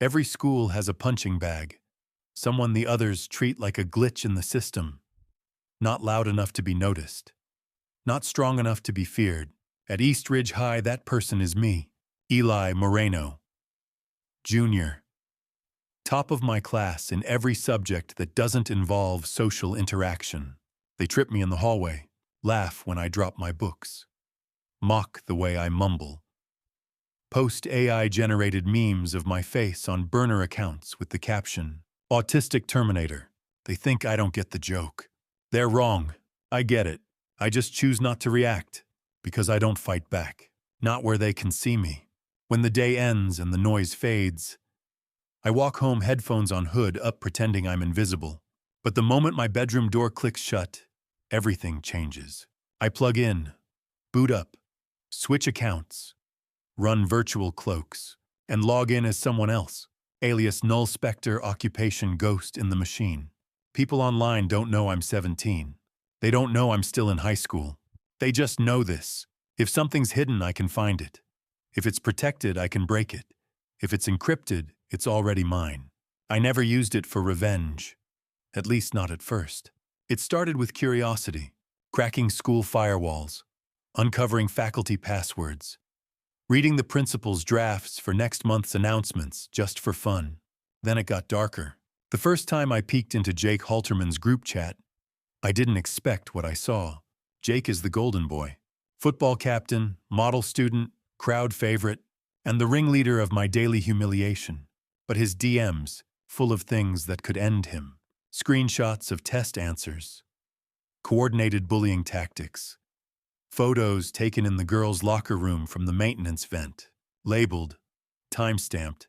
Every school has a punching bag, someone the others treat like a glitch in the system, not loud enough to be noticed, not strong enough to be feared. At East Ridge High, that person is me, Eli Moreno, Junior. Top of my class in every subject that doesn't involve social interaction. They trip me in the hallway, laugh when I drop my books, mock the way I mumble, post AI-generated memes of my face on burner accounts with the caption, "Autistic Terminator." They think I don't get the joke. They're wrong. I get it. I just choose not to react, because I don't fight back. Not where they can see me. When the day ends and the noise fades, I walk home, headphones on, hood up, pretending I'm invisible. But the moment my bedroom door clicks shut, everything changes. I plug in, boot up, switch accounts, run virtual cloaks, and log in as someone else. Alias null specter, occupation ghost in the machine. People online don't know I'm 17. They don't know I'm still in high school. They just know this. If something's hidden, I can find it. If it's protected, I can break it. If it's encrypted, it's already mine. I never used it for revenge. At least not at first. It started with curiosity, cracking school firewalls, uncovering faculty passwords, reading the principal's drafts for next month's announcements just for fun. Then it got darker. The first time I peeked into Jake Halterman's group chat, I didn't expect what I saw. Jake is the golden boy, football captain, model student, crowd favorite, and the ringleader of my daily humiliation. But his DMs, full of things that could end him. Screenshots of test answers, coordinated bullying tactics, photos taken in the girls' locker room from the maintenance vent, labeled, time-stamped,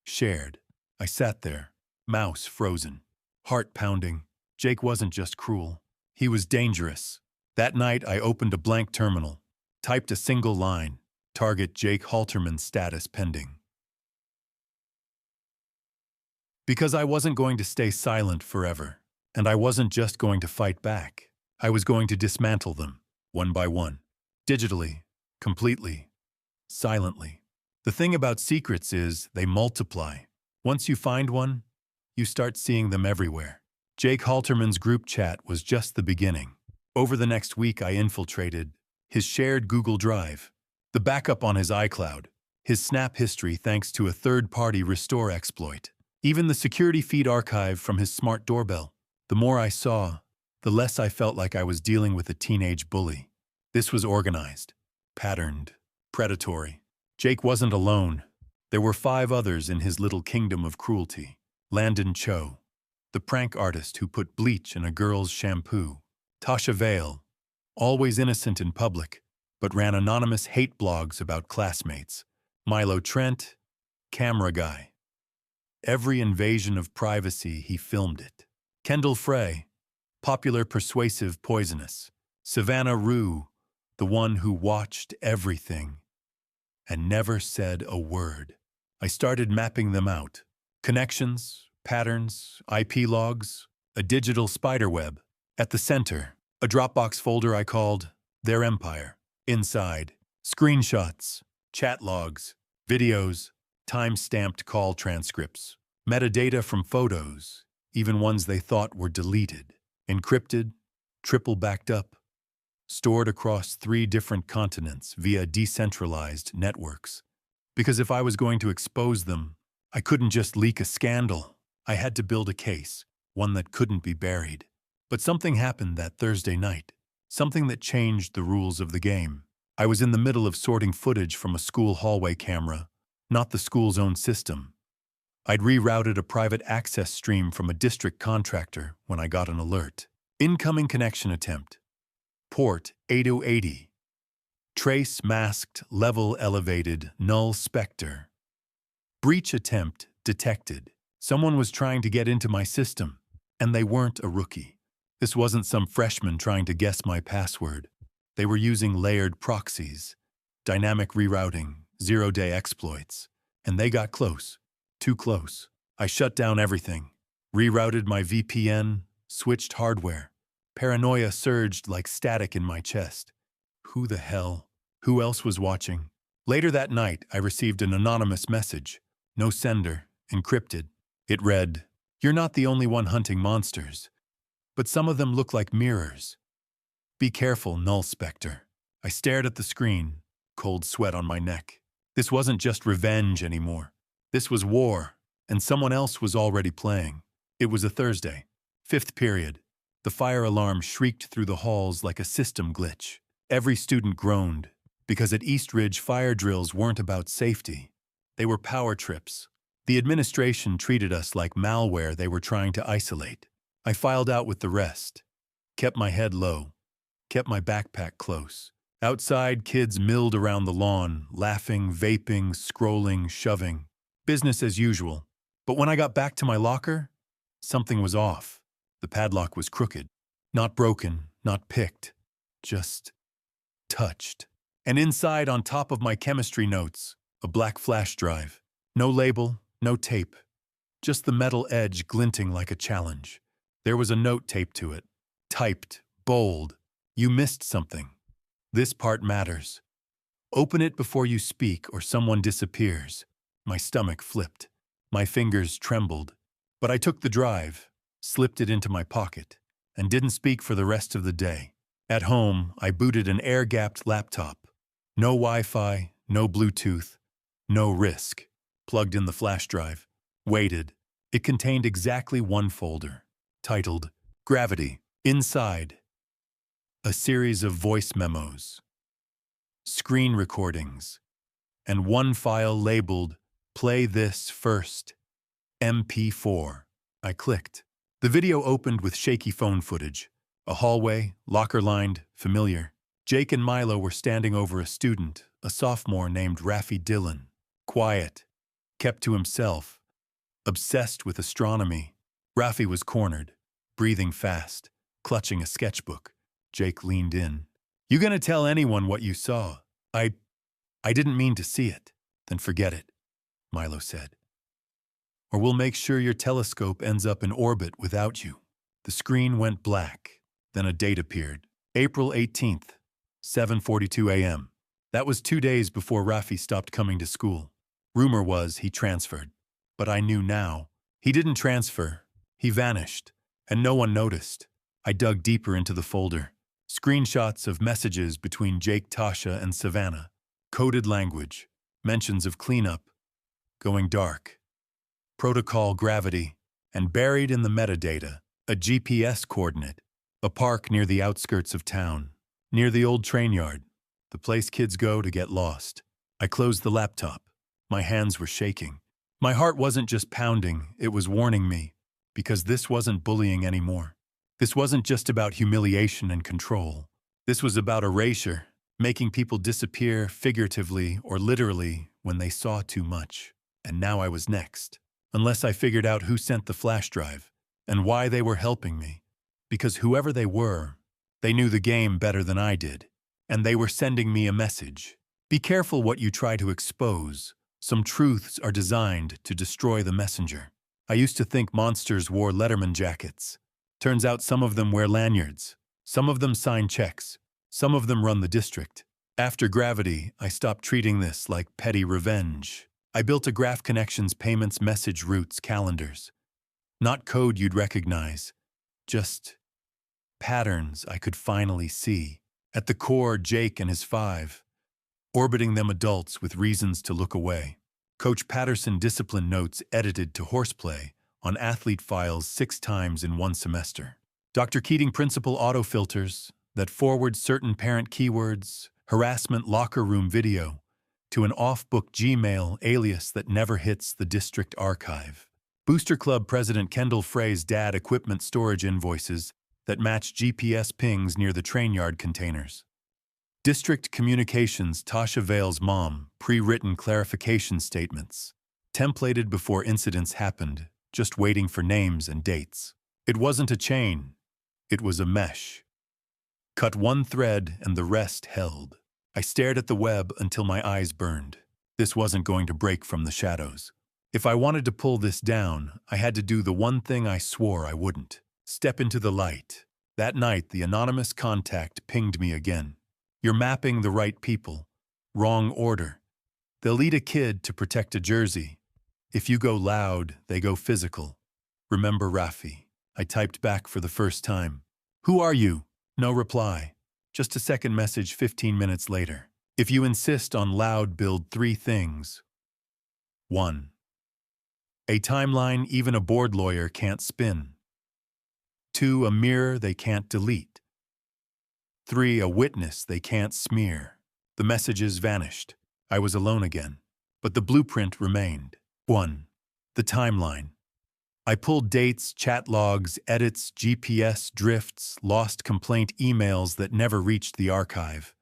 shared. I sat there, mouse frozen, heart pounding. Jake wasn't just cruel. He was dangerous. That night, I opened a blank terminal, typed a single line, target Jake Halterman, status pending. Because I wasn't going to stay silent forever, and I wasn't just going to fight back. I was going to dismantle them, one by one, digitally, completely, silently. The thing about secrets is they multiply. Once you find one, you start seeing them everywhere. Jake Halterman's group chat was just the beginning. Over the next week, I infiltrated his shared Google Drive, the backup on his iCloud, his Snap history thanks to a third-party restore exploit, even the security feed archive from his smart doorbell. The more I saw, the less I felt like I was dealing with a teenage bully. This was organized, patterned, predatory. Jake wasn't alone. There were 5 others in his little kingdom of cruelty. Landon Cho, the prank artist who put bleach in a girl's shampoo. Tasha Vale, always innocent in public, but ran anonymous hate blogs about classmates. Milo Trent, camera guy. Every invasion of privacy, he filmed it. Kendall Frey, popular, persuasive, poisonous. Savannah Rue, the one who watched everything and never said a word. I started mapping them out. Connections, patterns, IP logs, a digital spiderweb. At the center, a Dropbox folder I called Their Empire. Inside, screenshots, chat logs, videos, time-stamped call transcripts, metadata from photos, even ones they thought were deleted, encrypted, triple backed up, stored across 3 different continents via decentralized networks. Because if I was going to expose them, I couldn't just leak a scandal. I had to build a case, one that couldn't be buried. But something happened that Thursday night, something that changed the rules of the game. I was in the middle of sorting footage from a school hallway camera, not the school's own system. I'd rerouted a private access stream from a district contractor when I got an alert. Incoming connection attempt. Port 8080. Trace masked, level elevated, null specter. Breach attempt detected. Someone was trying to get into my system, and they weren't a rookie. This wasn't some freshman trying to guess my password. They were using layered proxies, dynamic rerouting, zero-day exploits, and they got close. Too close. I shut down everything, rerouted my VPN, switched hardware. Paranoia surged like static in my chest. Who the hell? Who else was watching? Later that night, I received an anonymous message. No sender, encrypted. It read, "You're not the only one hunting monsters, but some of them look like mirrors. Be careful, Null Spectre." I stared at the screen, cold sweat on my neck. This wasn't just revenge anymore. This was war, and someone else was already playing. It was a Thursday, 5th period. The fire alarm shrieked through the halls like a system glitch. Every student groaned, because at East Ridge fire drills weren't about safety. They were power trips. The administration treated us like malware they were trying to isolate. I filed out with the rest, kept my head low, kept my backpack close. Outside, kids milled around the lawn, laughing, vaping, scrolling, shoving. Business as usual. But when I got back to my locker, something was off. The padlock was crooked. Not broken, not picked. Just touched. And inside, on top of my chemistry notes, a black flash drive. No label, no tape. Just the metal edge glinting like a challenge. There was a note taped to it. Typed, bold. "You missed something. This part matters. Open it before you speak or someone disappears." My stomach flipped. My fingers trembled. But I took the drive, slipped it into my pocket, and didn't speak for the rest of the day. At home, I booted an air-gapped laptop. No Wi-Fi, no Bluetooth, no risk. Plugged in the flash drive. Waited. It contained exactly one folder, titled Gravity. Inside, a series of voice memos, screen recordings, and one file labeled "Play this first, MP4. I clicked. The video opened with shaky phone footage. A hallway, locker-lined, familiar. Jake and Milo were standing over a student, a sophomore named Rafi Dillon. Quiet, kept to himself, obsessed with astronomy. Rafi was cornered, breathing fast, clutching a sketchbook. Jake leaned in. "You gonna tell anyone what you saw?" I didn't mean to see it." "Then forget it," Milo said. "Or we'll make sure your telescope ends up in orbit without you." The screen went black. Then a date appeared. April 18th, 7:42 a.m. That was 2 days before Rafi stopped coming to school. Rumor was he transferred. But I knew now. He didn't transfer. He vanished. And no one noticed. I dug deeper into the folder. Screenshots of messages between Jake, Tasha, and Savannah. Coded language. Mentions of cleanup. Going dark. Protocol gravity. And buried in the metadata, a GPS coordinate. A park near the outskirts of town. Near the old train yard. The place kids go to get lost. I closed the laptop. My hands were shaking. My heart wasn't just pounding, it was warning me. Because this wasn't bullying anymore. This wasn't just about humiliation and control. This was about erasure, making people disappear figuratively or literally when they saw too much. And now I was next. Unless I figured out who sent the flash drive and why they were helping me. Because whoever they were, they knew the game better than I did. And they were sending me a message. Be careful what you try to expose. Some truths are designed to destroy the messenger. I used to think monsters wore Letterman jackets. Turns out some of them wear lanyards. Some of them sign checks. Some of them run the district. After Gravity, I stopped treating this like petty revenge. I built a Graph Connections payments message routes calendars. Not code you'd recognize. Just patterns I could finally see. At the core, Jake and his 5. Orbiting them adults with reasons to look away. Coach Patterson discipline notes edited to horseplay on athlete files 6 times in 1 semester. Dr. Keating principal autofilters that forward certain parent keywords, harassment locker room video, to an off-book Gmail alias that never hits the district archive. Booster Club President Kendall Frey's dad equipment storage invoices that match GPS pings near the train yard containers. District Communications Tasha Vale's mom, pre-written clarification statements, templated before incidents happened, just waiting for names and dates. It wasn't a chain, it was a mesh. Cut one thread and the rest held. I stared at the web until my eyes burned. This wasn't going to break from the shadows. If I wanted to pull this down, I had to do the one thing I swore I wouldn't. Step into the light. That night, the anonymous contact pinged me again. You're mapping the right people. Wrong order. They'll eat a kid to protect a jersey. If you go loud, they go physical. Remember Rafi? I typed back for the first time. Who are you? No reply. Just a second message 15 minutes later. If you insist on loud, build 3 things. 1. A timeline even a bored lawyer can't spin. 2. A mirror they can't delete. 3. A witness they can't smear. The messages vanished. I was alone again. But the blueprint remained. 1. The timeline. I pulled dates, chat logs, edits, GPS drifts, lost complaint emails that never reached the archive.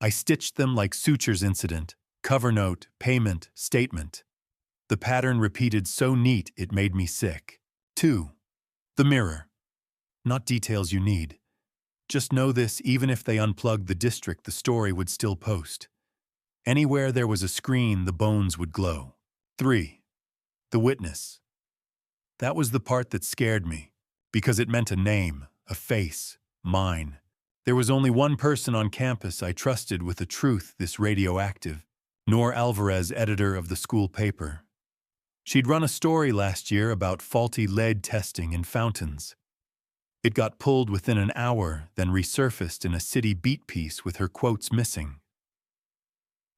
I stitched them like sutures incident, cover note, payment, statement. The pattern repeated so neat it made me sick. 2. The mirror. Not details you need. Just know this, even if they unplugged the district, the story would still post. Anywhere there was a screen, the bones would glow. 3. The witness. That was the part that scared me, because it meant a name, a face, mine. There was only one person on campus I trusted with a truth this radioactive, Nor Alvarez, editor of the school paper. She'd run a story last year about faulty lead testing in fountains. It got pulled within an hour, then resurfaced in a city beat piece with her quotes missing.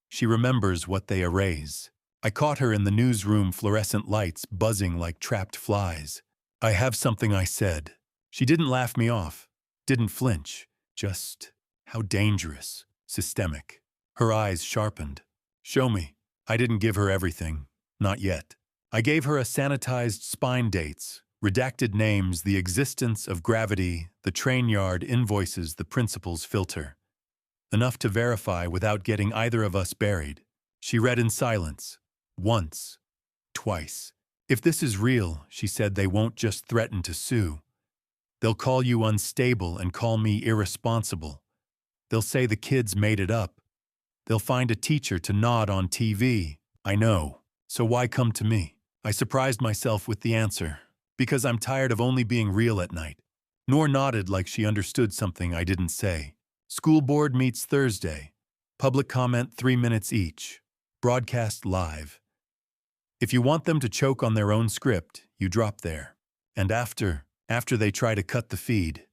She remembers what they erase. I caught her in the newsroom, fluorescent lights buzzing like trapped flies. I have something, I said. She didn't laugh me off, didn't flinch, just how dangerous, systemic. Her eyes sharpened. Show me. I didn't give her everything, not yet. I gave her a sanitized spine dates, redacted names, the existence of gravity, the train yard invoices, the principal's filter. Enough to verify without getting either of us buried. She read in silence. Once. Twice. If this is real, she said, they won't just threaten to sue. They'll call you unstable and call me irresponsible. They'll say the kids made it up. They'll find a teacher to nod on TV. I know. So why come to me? I surprised myself with the answer. Because I'm tired of only being real at night. Nor nodded like she understood something I didn't say. School board meets Thursday. Public comment 3 minutes each. Broadcast live. If you want them to choke on their own script, you drop there. And after they try to cut the feed.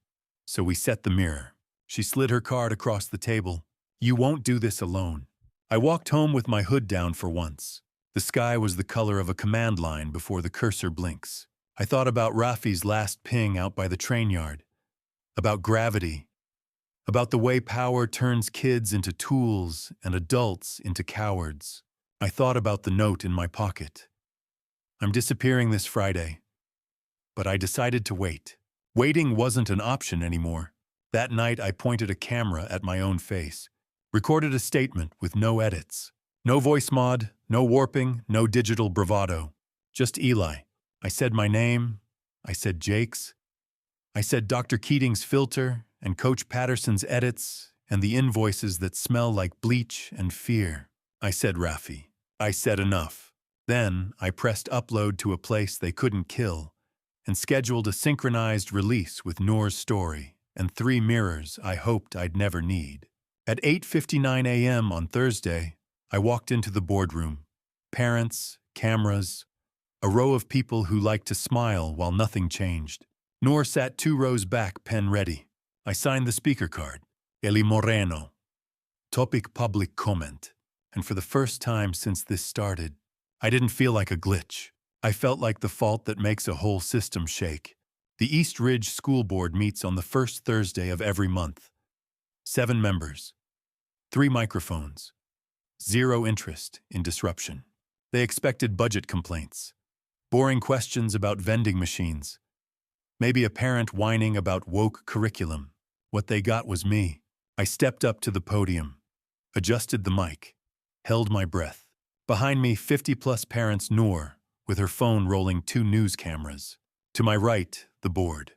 So we set the mirror. She slid her card across the table. You won't do this alone. I walked home with my hood down for once. The sky was the color of a command line before the cursor blinks. I thought about Rafi's last ping out by the train yard. About gravity. About the way power turns kids into tools and adults into cowards. I thought about the note in my pocket. I'm disappearing this Friday. But I decided to wait. Waiting wasn't an option anymore. That night I pointed a camera at my own face. Recorded a statement with no edits. No voice mod, no warping, no digital bravado. Just Eli. I said my name. I said Jake's. I said Dr. Keating's filter and Coach Patterson's edits and the invoices that smell like bleach and fear. I said Rafi. I said enough. Then I pressed upload to a place they couldn't kill and scheduled a synchronized release with Noor's story and 3 mirrors I hoped I'd never need. At 8:59 a.m. on Thursday, I walked into the boardroom. Parents, cameras, a row of people who liked to smile while nothing changed. Noor sat 2 rows back, pen ready. I signed the speaker card. Eli Moreno. Topic public comment. And for the first time since this started, I didn't feel like a glitch. I felt like the fault that makes a whole system shake. The East Ridge School Board meets on the first Thursday of every month. 7 members. 3 microphones. 0 interest in disruption. They expected budget complaints. Boring questions about vending machines. Maybe a parent whining about woke curriculum. What they got was me. I stepped up to the podium. Adjusted the mic. Held my breath. Behind me, 50-plus parents, Noor, with her phone rolling 2 news cameras. To my right, the board.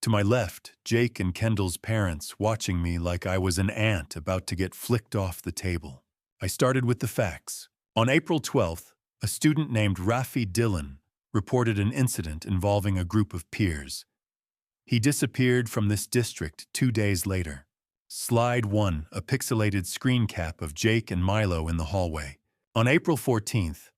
To my left, Jake and Kendall's parents watching me like I was an ant about to get flicked off the table. I started with the facts. On April 12th, a student named Rafi Dillon reported an incident involving a group of peers. He disappeared from this district 2 days later. Slide 1, a pixelated screen cap of Jake and Milo in the hallway. On April 14th,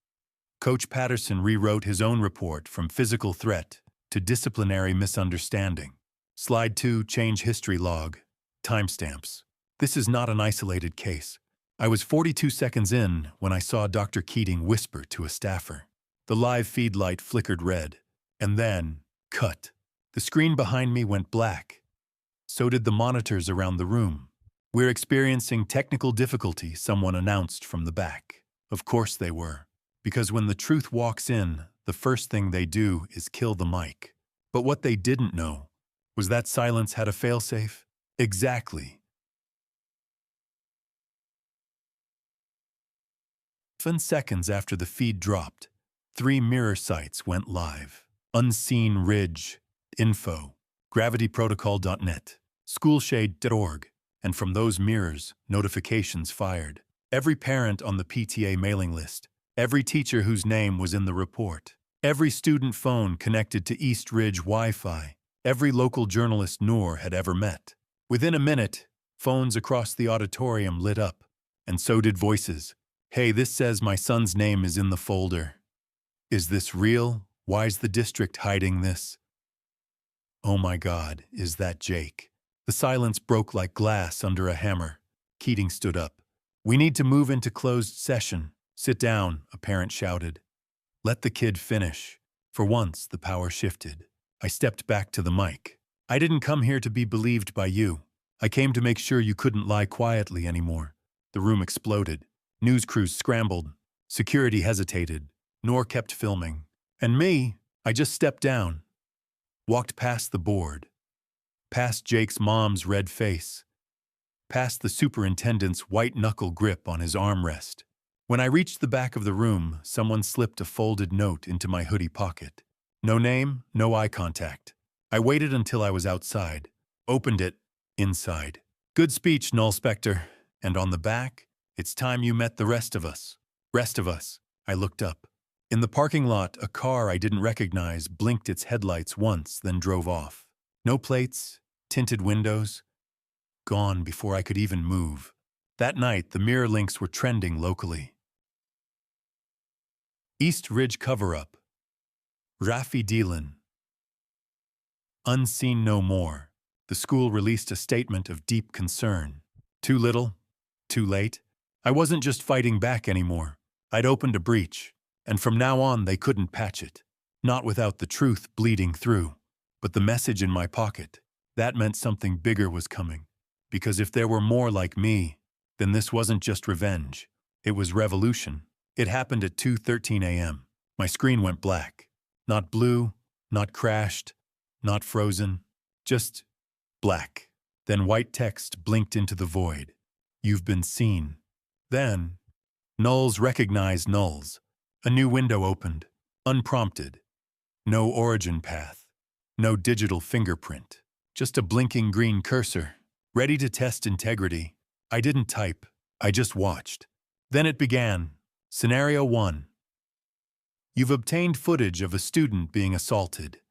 Coach Patterson rewrote his own report from physical threat to disciplinary misunderstanding. Slide 2, change history log. Timestamps. This is not an isolated case. I was 42 seconds in when I saw Dr. Keating whisper to a staffer. The live feed light flickered red. And then, cut. The screen behind me went black. So did the monitors around the room. "We're experiencing technical difficulty," someone announced from the back. Of course they were. Because when the truth walks in, the first thing they do is kill the mic. But what they didn't know was that silence had a failsafe. Exactly. 7 seconds after the feed dropped, 3 mirror sites went live. Unseen Ridge, info, gravityprotocol.net, schoolshade.org, and from those mirrors, notifications fired. Every parent on the PTA mailing list, every teacher whose name was in the report, every student phone connected to East Ridge Wi-Fi, every local journalist Noor had ever met. Within a minute, phones across the auditorium lit up, and so did voices. "Hey, this says my son's name is in the folder. Is this real? Why's the district hiding this? Oh my God, is that Jake?" The silence broke like glass under a hammer. Keating stood up. "We need to move into closed session. Sit down," a parent shouted. "Let the kid finish." For once, the power shifted. I stepped back to the mic. "I didn't come here to be believed by you. I came to make sure you couldn't lie quietly anymore." The room exploded. News crews scrambled. Security hesitated. Noor kept filming. And me, I just stepped down. Walked past the board. Past Jake's mom's red face. Past the superintendent's white-knuckle grip on his armrest. When I reached the back of the room, someone slipped a folded note into my hoodie pocket. No name, no eye contact. I waited until I was outside. Opened it. Inside. "Good speech, Null Spectre." And on the back, "It's time you met the rest of us." Rest of us. I looked up. In the parking lot, a car I didn't recognize blinked its headlights once, then drove off. No plates, tinted windows. Gone before I could even move. That night, the mirror links were trending locally. East Ridge cover-up. Rafi Dealin. Unseen no more. The school released a statement of deep concern. Too little, too late. I wasn't just fighting back anymore. I'd opened a breach, and from now on they couldn't patch it. Not without the truth bleeding through. But the message in my pocket, that meant something bigger was coming. Because if there were more like me, then this wasn't just revenge. It was revolution. It happened at 2:13 a.m. My screen went black. Not blue, not crashed, not frozen. Just black. Then white text blinked into the void. "You've been seen." Then, nulls recognized nulls. A new window opened, unprompted. No origin path. No digital fingerprint. Just a blinking green cursor. Ready to test integrity. I didn't type. I just watched. Then it began. Scenario 1. You've obtained footage of a student being assaulted.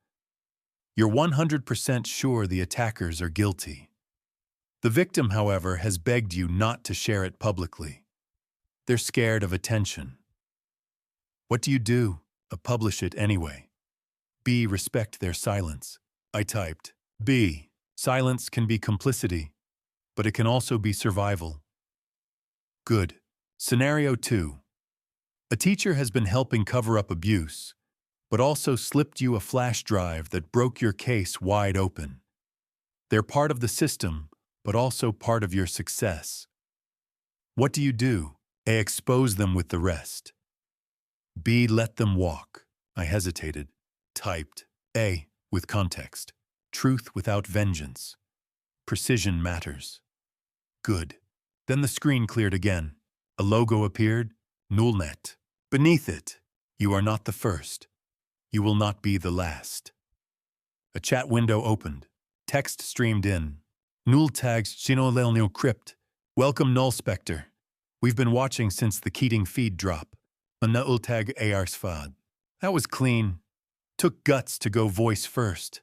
You're 100% sure the attackers are guilty. The victim, however, has begged you not to share it publicly. They're scared of attention. What do you do? Publish it anyway. B. Respect their silence. I typed. B. Silence can be complicity, but it can also be survival. Good. Scenario 2. A teacher has been helping cover up abuse, but also slipped you a flash drive that broke your case wide open. They're part of the system, but also part of your success. What do you do? A. Expose them with the rest. B. Let them walk. I hesitated. Typed. A. With context. Truth without vengeance. Precision matters. Good. Then the screen cleared again. A logo appeared. Nullnet. Beneath it, "You are not the first. You will not be the last." A chat window opened. Text streamed in. Null tags Ginolelnil crypt. "Welcome Null Spectre. We've been watching since the Keating feed drop. A Null tag Arsfad." That was clean. Took guts to go voice first.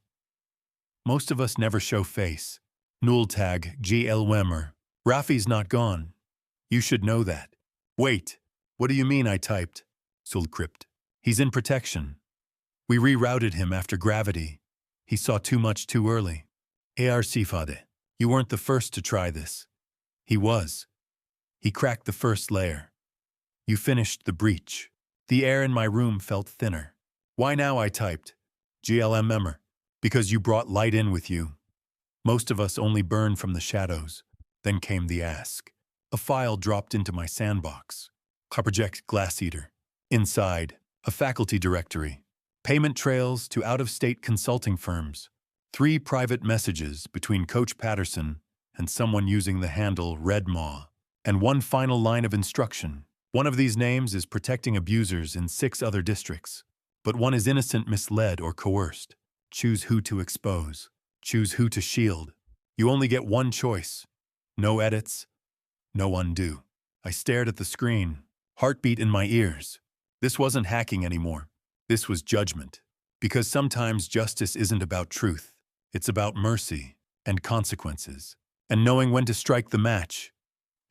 Most of us never show face. Null tag GL Wemmer. "Rafi's not gone. You should know that." "Wait, what do you mean?" I typed. Sulcrypt. He's in protection. We rerouted him after gravity. He saw too much too early. Arcifade, you weren't the first to try this. He was. He cracked the first layer. You finished the breach. The air in my room felt thinner. Why now, I typed. GLM. Because you brought light in with you. Most of us only burn from the shadows. Then came the ask. A file dropped into my sandbox. Project Glass Eater. Inside, a faculty directory. Payment trails to out-of-state consulting firms. 3 private messages between Coach Patterson and someone using the handle Redmaw. And 1 final line of instruction. One of these names is protecting abusers in 6 other districts. But one is innocent, misled, or coerced. Choose who to expose. Choose who to shield. You only get one choice. No edits. No undo. I stared at the screen, heartbeat in my ears. This wasn't hacking anymore. This was judgment. Because sometimes justice isn't about truth. It's about mercy and consequences. And knowing when to strike the match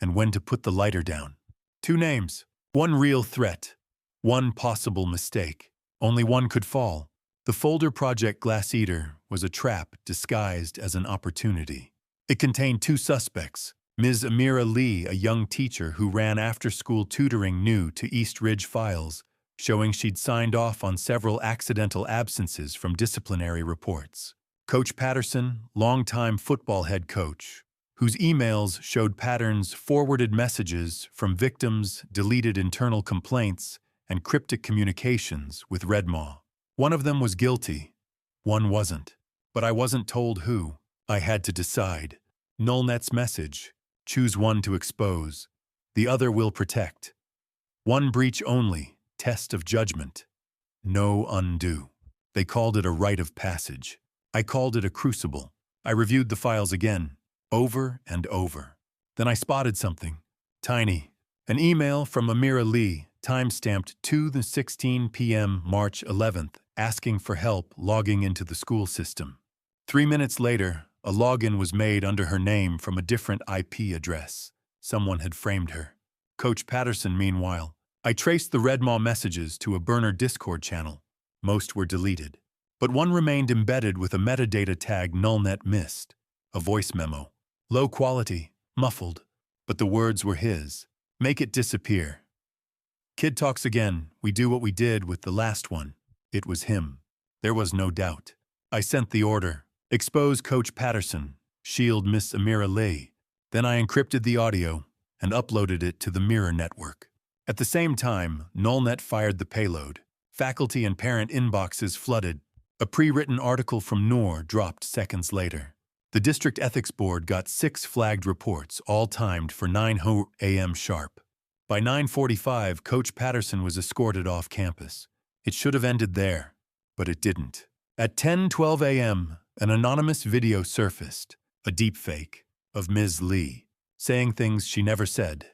and when to put the lighter down. 2 names. 1 real threat. 1 possible mistake. Only one could fall. The folder Project Glass Eater was a trap disguised as an opportunity. It contained 2 suspects. Ms. Amira Lee, a young teacher who ran after-school tutoring new to East Ridge files, showing she'd signed off on several accidental absences from disciplinary reports. Coach Patterson, longtime football head coach, whose emails showed Patterns' forwarded messages from victims, deleted internal complaints, and cryptic communications with Redmaw. One of them was guilty. One wasn't. But I wasn't told who. I had to decide. Nullnet's message. Choose one to expose. The other will protect. 1 breach only. Test of judgment. No undo. They called it a rite of passage. I called it a crucible. I reviewed the files again, over and over. Then I spotted something. Tiny. An email from Amira Lee, time-stamped 2:16 p.m. March 11th, asking for help logging into the school system. 3 minutes later, a login was made under her name from a different IP address. Someone had framed her. Coach Patterson, meanwhile. I traced the Redmaw messages to a burner Discord channel. Most were deleted. But one remained embedded with a metadata tag Nullnet missed. A voice memo. Low quality, muffled, but the words were his. Make it disappear. Kid talks again. We do what we did with the last one. It was him. There was no doubt. I sent the order. Expose Coach Patterson. Shield Miss Amira Lee. Then I encrypted the audio and uploaded it to the Mirror network. At the same time, Nullnet fired the payload. Faculty and parent inboxes flooded. A pre-written article from Noor dropped seconds later. The district ethics board got 6 flagged reports, all timed for 9 a.m. sharp. By 9:45, Coach Patterson was escorted off campus. It should have ended there, but it didn't. At 10:12 a.m., an anonymous video surfaced, a deepfake, of Ms. Lee, saying things she never said,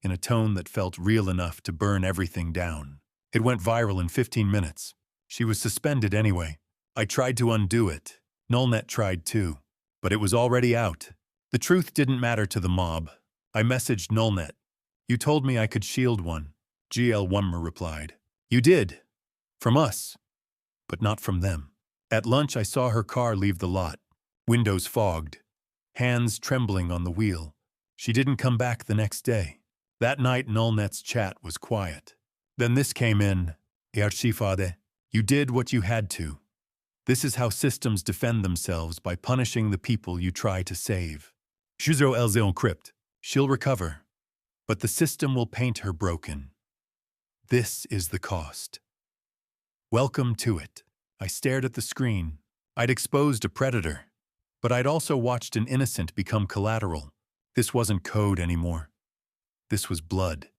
in a tone that felt real enough to burn everything down. It went viral in 15 minutes. She was suspended anyway. I tried to undo it. Nullnet tried too. But it was already out. The truth didn't matter to the mob. I messaged Nullnet. You told me I could shield one. GL1 replied. You did. From us. But not from them. At lunch I saw her car leave the lot. Windows fogged. Hands trembling on the wheel. She didn't come back the next day. That night Nullnet's chat was quiet. Then this came in. Arcifade, you did what you had to. This is how systems defend themselves, by punishing the people you try to save. Shuzro Elze encrypt. She'll recover. But the system will paint her broken. This is the cost. Welcome to it. I stared at the screen. I'd exposed a predator. But I'd also watched an innocent become collateral. This wasn't code anymore. This was blood.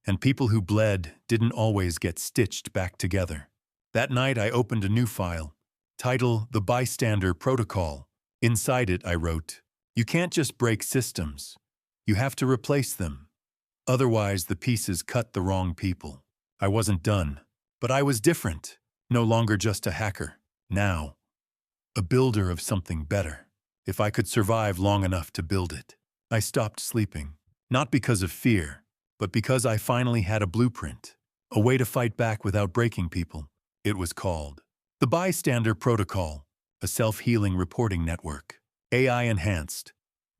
And people who bled didn't always get stitched back together. That night I opened a new file. Title, The Bystander Protocol. Inside it I wrote, you can't just break systems. You have to replace them. Otherwise the pieces cut the wrong people. I wasn't done. But I was different. No longer just a hacker. Now, a builder of something better. If I could survive long enough to build it. I stopped sleeping. Not because of fear, but because I finally had a blueprint. A way to fight back without breaking people. It was called the Bystander Protocol, a self-healing reporting network. AI-enhanced,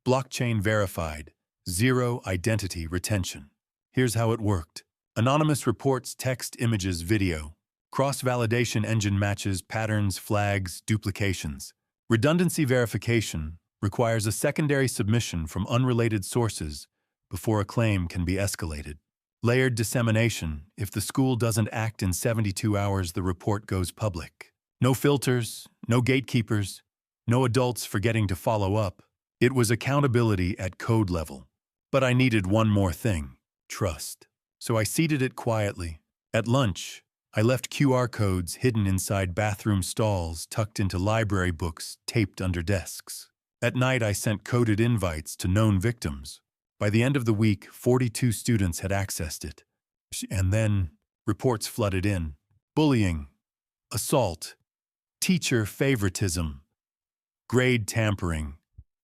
blockchain verified, zero identity retention. Here's how it worked. Anonymous reports text, images, video. Cross-validation engine matches patterns, flags, duplications. Redundancy verification requires a secondary submission from unrelated sources before a claim can be escalated. Layered dissemination. If the school doesn't act in 72 hours, the report goes public. No filters, no gatekeepers, no adults forgetting to follow up. It was accountability at code level. But I needed one more thing: trust. So I seeded it quietly. At lunch, I left QR codes hidden inside bathroom stalls, tucked into library books, taped under desks. At night, I sent coded invites to known victims. By the end of the week, 42 students had accessed it. And then, reports flooded in. Bullying, assault, teacher favoritism, grade tampering,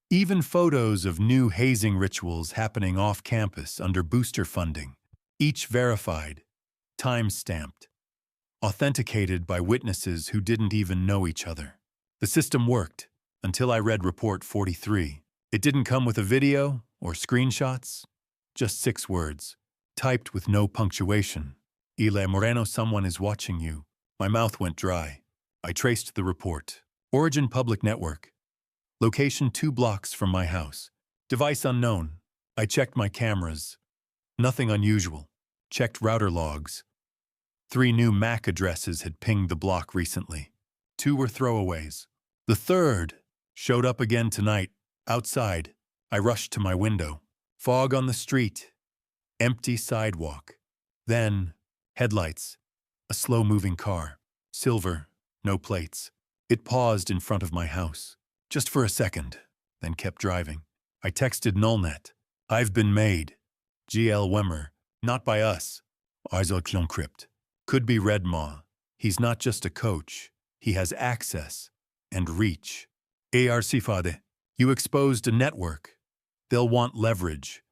even photos of new hazing rituals happening off campus under booster funding, each verified, time-stamped, authenticated by witnesses who didn't even know each other. The system worked until I read Report 43. It didn't come with a video or screenshots, just 6 words, typed with no punctuation. Eli Moreno, someone is watching you. My mouth went dry. I traced the report. Origin public network. Location 2 blocks from my house. Device unknown. I checked my cameras. Nothing unusual. Checked router logs. 3 new MAC addresses had pinged the block recently. 2 were throwaways. The third showed up again tonight, outside. I rushed to my window. Fog on the street. Empty sidewalk. Then, headlights. A slow-moving car. Silver, no plates. It paused in front of my house. Just for a second, then kept driving. I texted Nullnet. I've been made. GL Wemmer. Not by us. Crypt. Could be Redmaw. He's not just a coach. He has access and reach. ARCFADE. You exposed a network. They'll want leverage.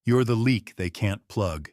You're the leak they can't plug.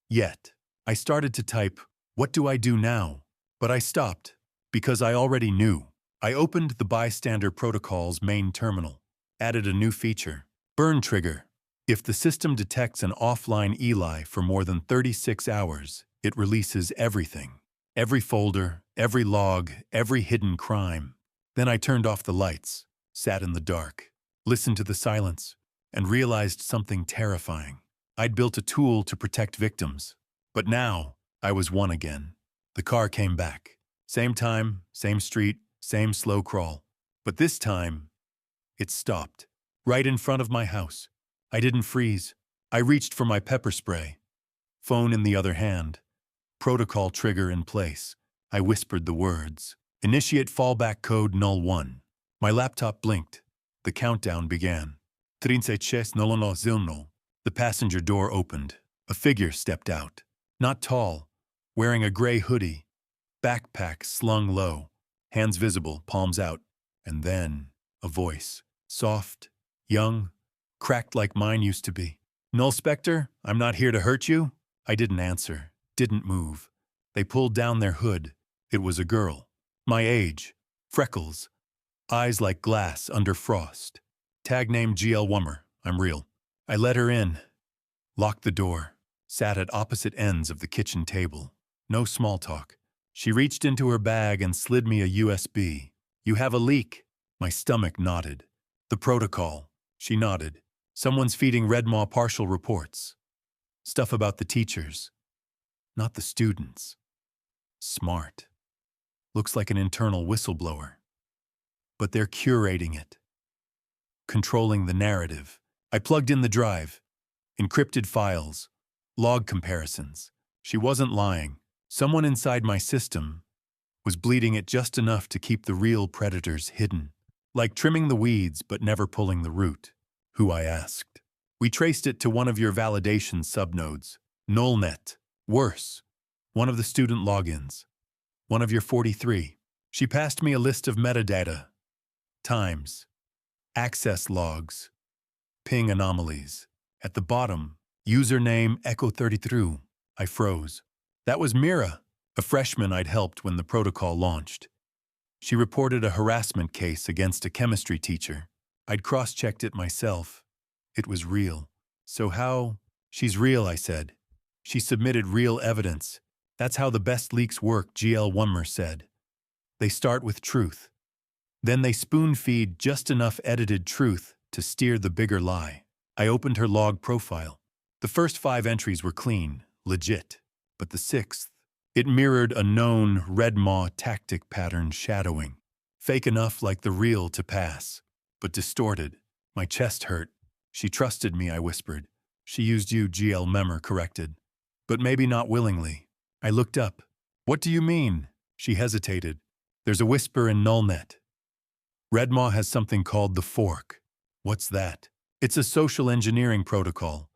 Yet, I started to type, "What do I do now?" But I stopped, because I already knew. I opened the Bystander Protocol's main terminal, added a new feature, burn trigger. If the system detects an offline Eli for more than 36 hours, it releases everything. Every folder, every log, every hidden crime. Then I turned off the lights, sat in the dark, listened to the silence, and realized something terrifying. I'd built a tool to protect victims, but now I was one again. The car came back. Same time, same street, same slow crawl. But this time, it stopped, right in front of my house. I didn't freeze. I reached for my pepper spray. Phone in the other hand. Protocol trigger in place. I whispered the words. Initiate fallback code null 1. My laptop blinked. The countdown began. 36 The passenger door opened. A figure stepped out. Not tall, wearing a gray hoodie, backpack slung low, hands visible, palms out. And then a voice, soft, young, cracked like mine used to be. Null Spectre, I'm not here to hurt you. I didn't answer, didn't move. They pulled down their hood. It was a girl. My age, freckles, eyes like glass under frost. Tag name GL Wummer, I'm real. I let her in, locked the door, sat at opposite ends of the kitchen table. No small talk. She reached into her bag and slid me a USB. You have a leak. My stomach nodded. The protocol. She nodded. Someone's feeding Redmaw partial reports. Stuff about the teachers. Not the students. Smart. Looks like an internal whistleblower. But they're curating it. Controlling the narrative. I plugged in the drive. Encrypted files. Log comparisons. She wasn't lying. Someone inside my system was bleeding it just enough to keep the real predators hidden. Like trimming the weeds but never pulling the root. Who, I asked. We traced it to one of your validation subnodes. Nullnet. Worse. One of the student logins. One of your 43. She passed me a list of metadata. Times. Access logs. Ping anomalies. At the bottom, username Echo33. I froze. That was Mira, a freshman I'd helped when the protocol launched. She reported a harassment case against a chemistry teacher. I'd cross-checked it myself. It was real. So how? She's real, I said. She submitted real evidence. That's how the best leaks work, GL Wummer said. They start with truth. Then they spoon-feed just enough edited truth to steer the bigger lie. I opened her log profile. The first 5 entries were clean, legit. But the 6th, it mirrored a known Red Maw tactic pattern shadowing. Fake enough like the real to pass, but distorted. My chest hurt. She trusted me, I whispered. She used you, GL Memmer corrected. But maybe not willingly. I looked up. What do you mean? She hesitated. There's a whisper in Nullnet. Red Maw has something called the fork. What's that? It's a social engineering protocol.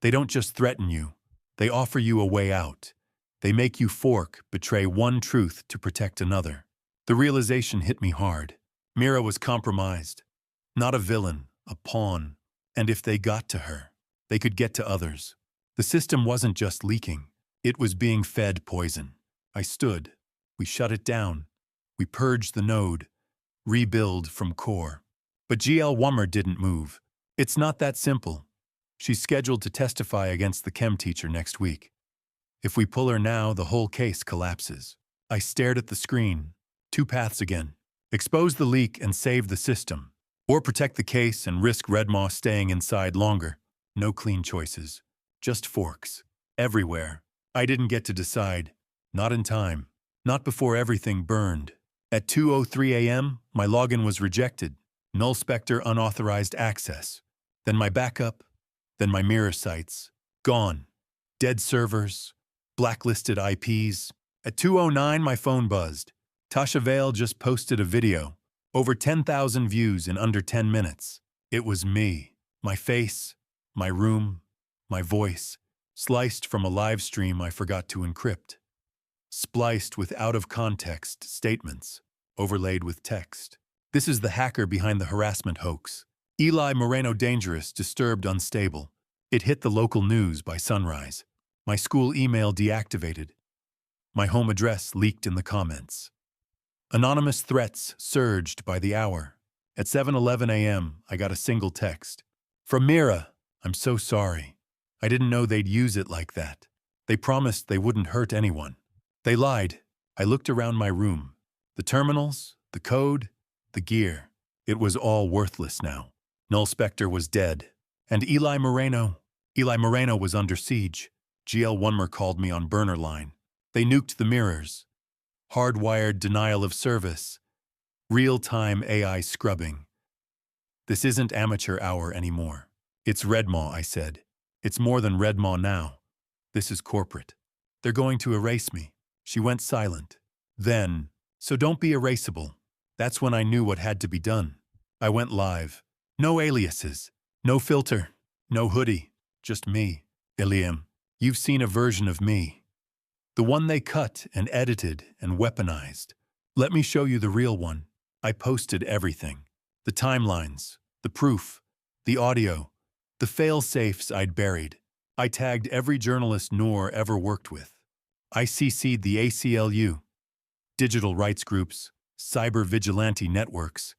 They don't just threaten you. They offer you a way out. They make you fork, betray one truth to protect another. The realization hit me hard. Mira was compromised. Not a villain, a pawn. And if they got to her, they could get to others. The system wasn't just leaking. It was being fed poison. I stood. We shut it down. We purged the node. Rebuild from core. But GL Wummer didn't move. It's not that simple. She's scheduled to testify against the chem teacher next week. If we pull her now, the whole case collapses. I stared at the screen. 2 paths again. Expose the leak and save the system. Or protect the case and risk Red Maw staying inside longer. No clean choices. Just forks. Everywhere. I didn't get to decide. Not in time. Not before everything burned. At 2:03 a.m., my login was rejected. Null Spectre unauthorized access. Then my backup. Then my mirror sites. Gone. Dead servers. Blacklisted IPs. At 2:09, my phone buzzed. Tasha Vale just posted a video. Over 10,000 views in under 10 minutes. It was me. My face. My room. My voice. Sliced from a live stream I forgot to encrypt. Spliced with out-of-context statements. Overlaid with text. This is the hacker behind the harassment hoax. Eli Moreno dangerous, disturbed, unstable. It hit the local news by sunrise. My school email deactivated. My home address leaked in the comments. Anonymous threats surged by the hour. At 7:11 a.m., I got a single text. From Mira, I'm so sorry. I didn't know they'd use it like that. They promised they wouldn't hurt anyone. They lied. I looked around my room. The terminals, the code, the gear. It was all worthless now. Null Spectre was dead. And Eli Moreno was under siege. GL Wummer called me on burner line. They nuked the mirrors. Hardwired denial of service. Real-time AI scrubbing. This isn't amateur hour anymore. It's Red Maw, I said. It's more than Red Maw now. This is corporate. They're going to erase me. She went silent. Then, so don't be erasable. That's when I knew what had to be done. I went live. No aliases. No filter. No hoodie. Just me. Iliam, you've seen a version of me. The one they cut and edited and weaponized. Let me show you the real one. I posted everything. The timelines, the proof, the audio, the fail-safes I'd buried. I tagged every journalist Noor ever worked with. I CC'd the ACLU, digital rights groups, cyber vigilante networks,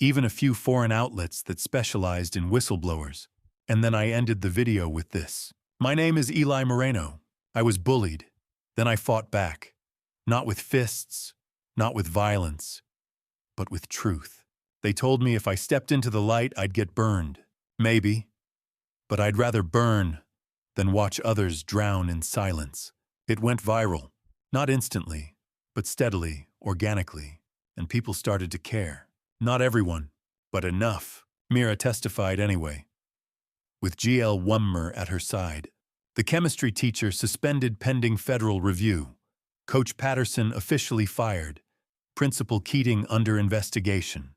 even a few foreign outlets that specialized in whistleblowers. And then I ended the video with this. My name is Eli Moreno. I was bullied. Then I fought back. Not with fists, not with violence, but with truth. They told me if I stepped into the light, I'd get burned. Maybe. But I'd rather burn than watch others drown in silence. It went viral. Not instantly, but steadily, organically. And people started to care. Not everyone, but enough. Mira testified anyway. With GL Wummer at her side. The chemistry teacher suspended pending federal review. Coach Patterson officially fired. Principal Keating under investigation.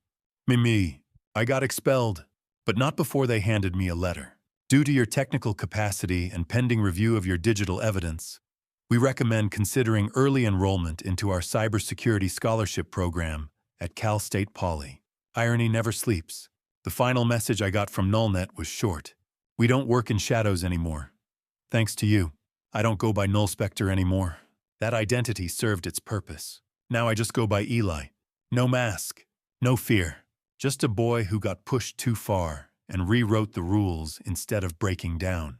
Me. I got expelled, but not before they handed me a letter. Due to your technical capacity and pending review of your digital evidence, we recommend considering early enrollment into our cybersecurity scholarship program at Cal State Poly. Irony never sleeps. The final message I got from Nullnet was short. We don't work in shadows anymore. Thanks to you. I don't go by Null Spectre anymore. That identity served its purpose. Now I just go by Eli. No mask, no fear. Just a boy who got pushed too far and rewrote the rules instead of breaking down.